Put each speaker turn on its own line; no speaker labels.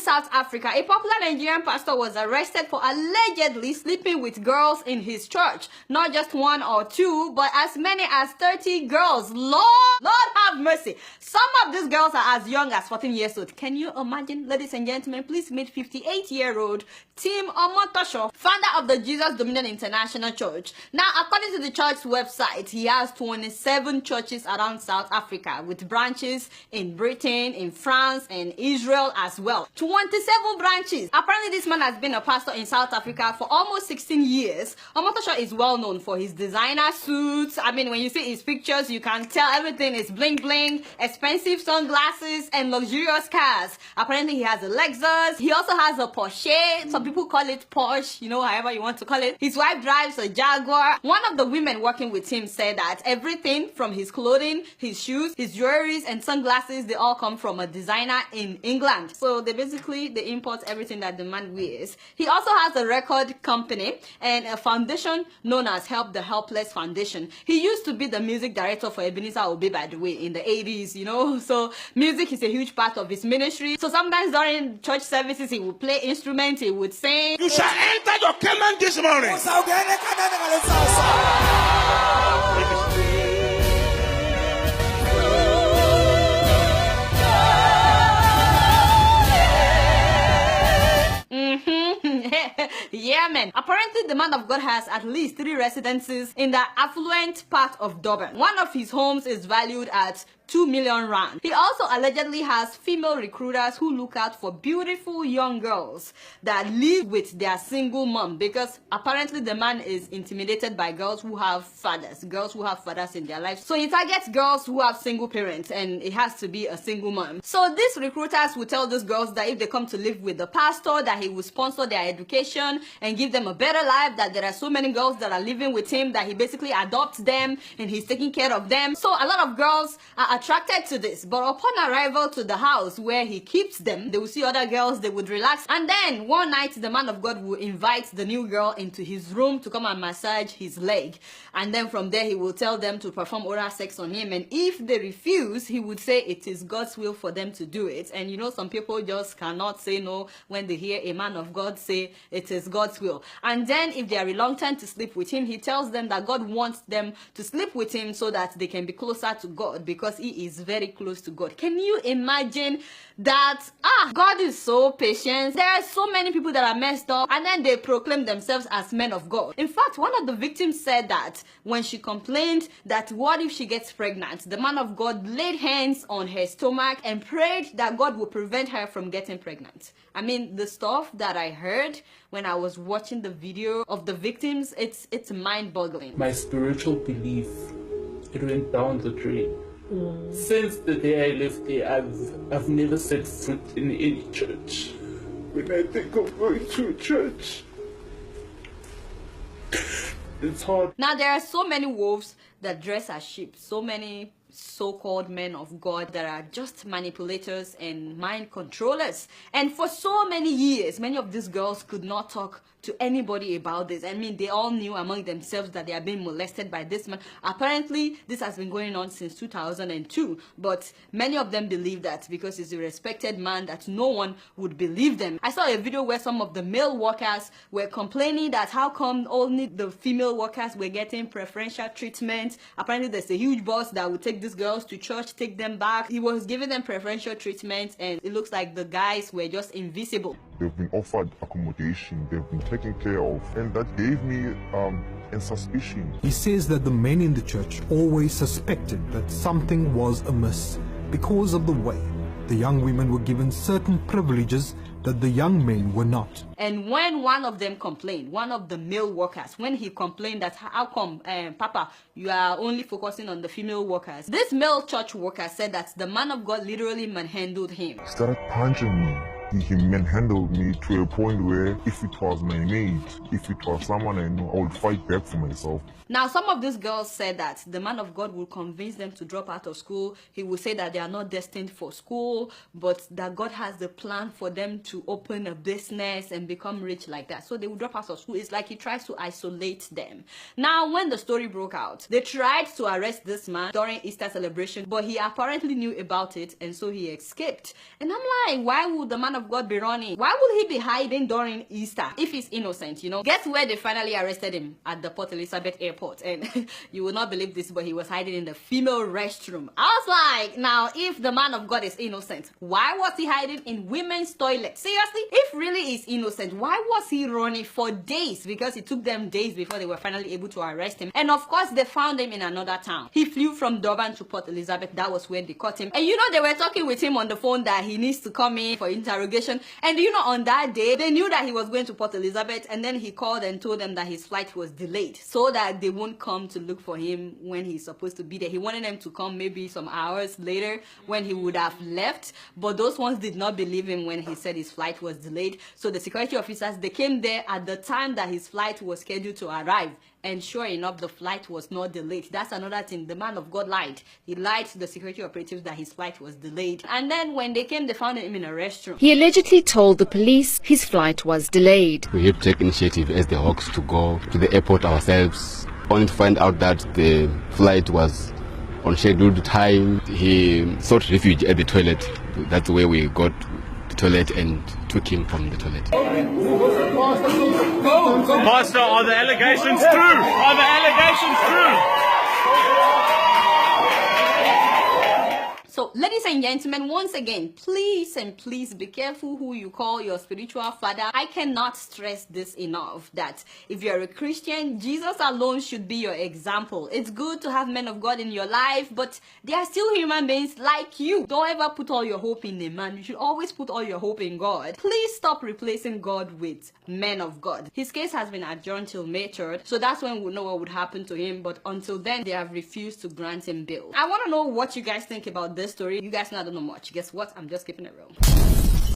South Africa, a popular Nigerian pastor was arrested for allegedly sleeping with girls in his church. Not just one or two, but as many as 30 girls. Lord have mercy. Some of these girls are as young as 14 years old. Can you imagine? Ladies and gentlemen, please meet 58-year-old Tim Omotosho, founder of the Jesus Dominion International Church. Now, according to the church's website, he has 27 churches around South Africa with branches in Britain, in France, and Israel as well. 27 branches. Apparently, this man has been a pastor in South Africa for almost 16 years. Omotosho is well known for his designer suits. I mean, when you see his pictures, you can tell everything is bling bling, expensive sunglasses, and luxurious cars. Apparently, he has a Lexus. He also has a Porsche. Some people call it Porsche, you know, however you want to call it. His wife drives a Jaguar. One of the women working with him said that everything from his clothing, his shoes, his jewelries, and sunglasses, they all come from a designer in England. So they import everything that the man wears. He also has a record company and a foundation known as Help the Helpless Foundation. He used to be the music director for Ebenezer Obey, by the way, in the 80s, you know. So music is a huge part of his ministry. So sometimes during church services, he would play instruments, he would sing.
You shall enter your Canaan this morning.
Yeah, man. Apparently, the man of God has at least 3 residences in the affluent part of Durban. One of his homes is valued at 2 million rand. He also allegedly has female recruiters who look out for beautiful young girls that live with their single mom, because apparently the man is intimidated by girls who have fathers in their lives. So he targets girls who have single parents, and it has to be a single mom. So these recruiters will tell these girls that if they come to live with the pastor, that he will sponsor their education and give them a better life, that there are so many girls that are living with him that he basically adopts them and he's taking care of them. So a lot of girls are attracted to this, but upon arrival to the house where he keeps them, they will see other girls, they would relax, and then one night the man of God will invite the new girl into his room to come and massage his leg, and then from there he will tell them to perform oral sex on him, and if they refuse, he would say it is God's will for them to do it. And you know, some people just cannot say no when they hear a man of God say it is God's will. And then if they are reluctant to sleep with him, he tells them that God wants them to sleep with him so that they can be closer to God, because he is very close to God. Can you imagine that? God is so patient. There are so many people that are messed up, and then they proclaim themselves as men of God. In fact, one of the victims said that when she complained that what if she gets pregnant, the man of God laid hands on her stomach and prayed that God would prevent her from getting pregnant. I mean, the stuff that I heard when I was watching the video of the victims, it's mind-boggling.
My spiritual belief, it went down the drain. Since the day I left there, I've never set foot in any church. When I think of going to a church, it's hard.
Now, there are so many wolves that dress as sheep, so many so-called men of God that are just manipulators and mind controllers. And for so many years, many of these girls could not talk to anybody about this. I mean, they all knew among themselves that they are being molested by this man. Apparently, this has been going on since 2002, but many of them believe that because he's a respected man, that no one would believe them. I saw a video where some of the male workers were complaining that how come only the female workers were getting preferential treatment. Apparently, there's a huge boss that would take these girls to church, take them back. He was giving them preferential treatment, and it looks like the guys were just invisible.
They've been offered accommodation, they've been taken care of, and that gave me a suspicion.
He says that the men in the church always suspected that something was amiss because of the way the young women were given certain privileges that the young men were not.
And when one of them complained, one of the male workers, when he complained that how come, Papa, you are only focusing on the female workers, this male church worker said that the man of God literally manhandled him.
He started punching me. He manhandled me to a point where if it was my mate, if it was someone I know, I would fight back for myself.
Now, some of these girls said that the man of God will convince them to drop out of school. He will say that they are not destined for school, but that God has a plan for them to open a business and become rich like that. So they will drop out of school. It's like he tries to isolate them. Now, when the story broke out, they tried to arrest this man during Easter celebration, but he apparently knew about it, and so he escaped. And I'm like, why would the man of of God be running? Why would he be hiding during Easter if he's innocent, you know? Guess where they finally arrested him? At the Port Elizabeth airport. And you will not believe this, but he was hiding in the female restroom. I was like, now if the man of God is innocent, why was he hiding in women's toilets? Seriously? If really he's innocent, why was he running for days? Because it took them days before they were finally able to arrest him. And of course, they found him in another town. He flew from Durban to Port Elizabeth. That was where they caught him. And you know, they were talking with him on the phone that he needs to come in for interrogation. And you know, on that day, they knew that he was going to Port Elizabeth, and then he called and told them that his flight was delayed so that they won't come to look for him when he's supposed to be there. He wanted them to come maybe some hours later when he would have left, but those ones did not believe him when he said his flight was delayed. So the security officers, they came there at the time that his flight was scheduled to arrive. And sure enough, the flight was not delayed. That's another thing. The man of God lied. He lied to the security operatives that his flight was delayed. And then when they came, they found him in a restroom.
He allegedly told the police his flight was delayed.
We had to take initiative as the Hawks to go to the airport ourselves, only to find out that the flight was on scheduled time. He sought refuge at the toilet. That's where we got the toilet and took him from the toilet.
Pastor, are the allegations true? Are the allegations true?
So, ladies and gentlemen, once again, please and please be careful who you call your spiritual father. I cannot stress this enough that if you're a Christian, Jesus alone should be your example. It's good to have men of God in your life, but they are still human beings like you. Don't ever put all your hope in a man. You should always put all your hope in God. Please stop replacing God with men of God. His case has been adjourned till May 3rd, so that's when we'll know what would happen to him. But until then, they have refused to grant him bail. I want to know what you guys think about this story. You guys know I don't know much. Guess what? I'm just keeping it real.